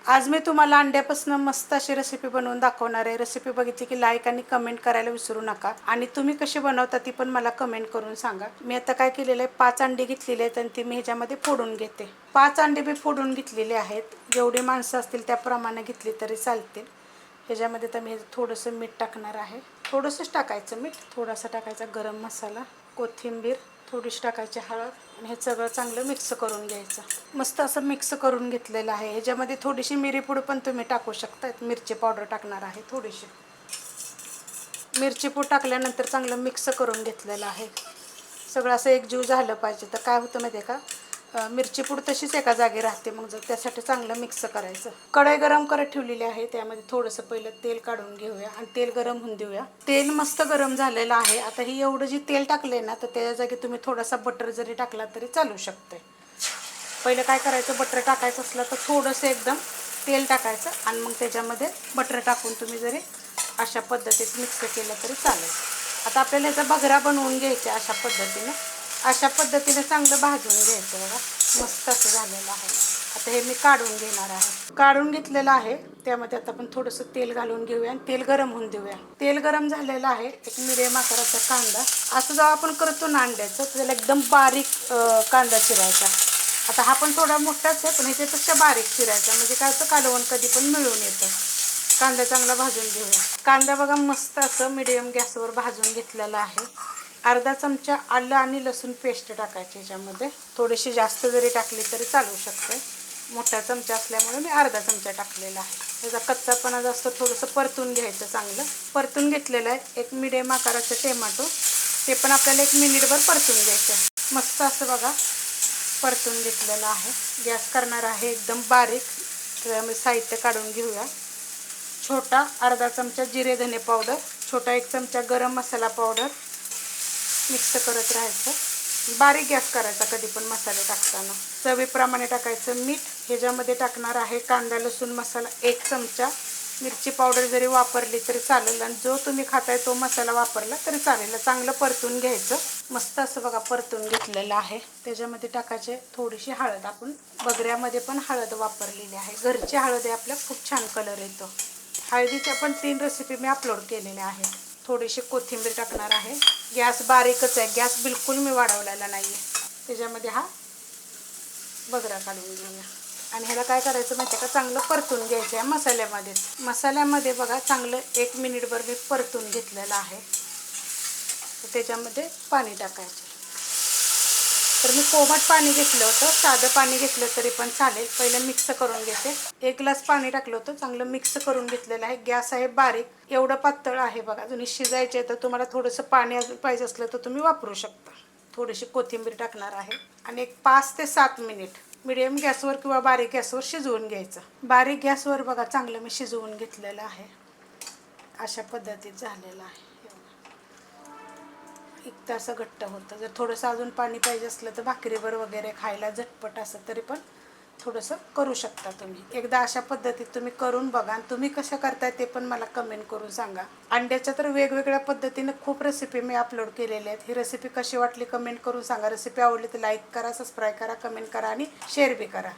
आज मी तुम्हाला अंड्यापासून मस्त अशी रेसिपी बनवून दाखवणार आहे। रेसिपी बघितली की लाईक आणि कमेंट करायला विसरू नका आणि तुम्ही कशी बनवता ती पण मला कमेंट करून सांगा। मी आता काय केलेलं आहे, 5 अंडी घेतलेली आहेत आणि ती मी ह्याच्यामध्ये फोडून घेते। 5 अंडे मी फोडून घेतलेले आहेत। जेवढी माणसं असतील त्याप्रमाणे घेतली तरी चालतील। ह्याच्यामध्ये तर मी थोडंसं मीठ टाकणार आहे, थोडंसंच टाकायचं मीठ, थोडासा टाकायचा गरम मसाला, कोथिंबीर थोडीशी टाकायची, हळद आणि हे सगळं चांगलं मिक्स करून घ्यायचं। मस्त असं मिक्स करून घेतलेलं आहे। ह्याच्यामध्ये थोडीशी मिरी पूड पण तुम्ही टाकू शकता, मिरची पावडर टाकणार आहे थोडीशी। मिरची पूड टाकल्यानंतर चांगलं मिक्स करून घेतलेलं आहे। सगळं असं एकजीव झालं पाहिजे। तर काय होतं माहिती आहे का, मिरची पूड तशीच एका जागी राहते, मग जर त्यासाठी चांगलं मिक्स करायचं। कढई गरम करत ठेवलेली आहे, त्यामध्ये थोडंसं पहिलं तेल काढून घेऊया आणि तेल गरम होऊन देऊया। तेल मस्त गरम झालेलं आहे। आता ही एवढं जे तेल टाकले ना, तर त्या जागी तुम्ही थोडासा बटर जरी टाकला तरी चालू शकते। पहिलं काय करायचं, बटर टाकायचं असलं तर थोडंसं एकदम तेल टाकायचं आणि मग त्याच्यामध्ये बटर टाकून तुम्ही जरी अशा पद्धतीत मिक्स केलं तरी चालेल। आता आपल्याला याचा बघरा बनवून घ्यायचा अशा पद्धतीने चांगलं भाजून घ्यायचं। बघा मस्त असं झालेलं आहे। आता हे मी काढून घेणार आहे। काढून घेतलेलं आहे, त्यामध्ये आता आपण थोडंसं तेल घालून घेऊया आणि तेल गरम होऊन देऊया। तेल गरम झालेलं आहे। एक मिडियम आकाराचा कांदा, असं जेव्हा आपण करतो ना अंड्याचं, त्याला एकदम बारीक कांदा चिरायचा। आता हा पण थोडा मोठाच आहे, पण ह्याच्यापेक्षा बारीक चिरायचा, म्हणजे काय होतं कालवण कधी पण मिळून येतं। कांदा चांगला भाजून घेऊया। कांदा बघा मस्त असं मिडियम गॅसवर भाजून घेतलेला आहे। अर्धा चमचा आलं आणि लसूण पेस्ट टाकायची ह्याच्यामध्ये, थोडीशी जास्त जरी टाकली तरी चालू शकते। मोठा चमचा असल्यामुळे मी अर्धा चमचा टाकलेला आहे। त्याचा कच्चापणा जास्त थोडंसं परतून घ्यायचं, चांगलं परतून घेतलेलं आहे। एक मिडियम आकाराचं टोमॅटो, ते पण आपल्याला 1 मिनिटभर परतून घ्यायचं। मस्त असं बघा परतून घेतलेलं आहे। गॅस करणार आहे एकदम बारीक। त्यामुळे साहित्य काढून घेऊया। छोटा अर्धा चमचा जिरे धने पावडर, छोटा 1 चमचा गरम मसाला पावडर, मिक्स करत राहायचं। बारीक गॅस करायचा कधी पण मसाले टाकताना। चवीप्रमाणे टाकायचं मीठ। ह्याच्यामध्ये टाकणार आहे कांदा लसूण मसाला 1 चमचा, मिरची पावडर जरी वापरली तरी चालेल आणि जो तुम्ही खाताय तो मसाला वापरला तरी चालेल। चांगलं परतून घ्यायचं। मस्त असं बघा परतून घेतलेलं आहे। त्याच्यामध्ये टाकायचे थोडीशी हळद, आपण बगऱ्यामध्ये पण हळद वापरलेली आहे, घरची हळद आहे आपल्या, खूप छान कलर येतो। हळदीच्या पण 3 रेसिपी मी अपलोड केलेल्या आहेत। थोडीशी कोथिंबीर टाकणार आहे। गॅस बारीकच आहे, गॅस बिलकुल मी वाढवलेला नाही आहे। त्याच्यामध्ये हा बगरा काढून घेऊया आणि ह्याला काय करायचं माहिती आहे का, चांगलं परतून घ्यायचं आहे मसाल्यामध्ये बघा चांगलं 1 मिनिटभर मी परतून घेतलेलं आहे। त्याच्यामध्ये पाणी टाकायचं। तर मी कोमट पाणी घेतलं होतं, साधं पाणी घेतलं तरी पण चालेल। पहिलं मिक्स करून घेते। 1 ग्लास पाणी टाकलं होतं, चांगलं मिक्स करून घेतलेलं आहे। गॅस आहे बारीक, एवढं पातळ आहे बघा। अजून शिजायचे तर तुम्हाला थोडंसं पाणी अजून पाहिजे असलं तर तुम्ही वापरू शकता। थोडीशी कोथिंबीर टाकणार आहे आणि एक 5 ते 7 मिनिट मिडियम गॅसवर किंवा बारीक गॅसवर शिजवून घ्यायचं। बारीक गॅसवर बघा चांगलं मी शिजवून घेतलेलं आहे। अशा पद्धतीत झालेलं आहे। एक असं घट्ट होतं। जर थोडंसं अजून पाणी पाहिजे असलं तर भाकरीवर वगैरे खायला झटपट असं तरी पण थोडंसं करू शकता तुम्ही। एकदा अशा पद्धतीत तुम्ही करून बघा आणि तुम्ही कसं करताय ते पण मला कमेंट करून सांगा। अंड्याच्या तर वेगवेगळ्या पद्धतीने खूप रेसिपी मी अपलोड केलेल्या आहेत। ही रेसिपी कशी वाटली कमेंट करून सांगा। रेसिपी आवडली तर लाईक करा, सबस्क्राईब करा, कमेंट करा आणि शेअर बी करा।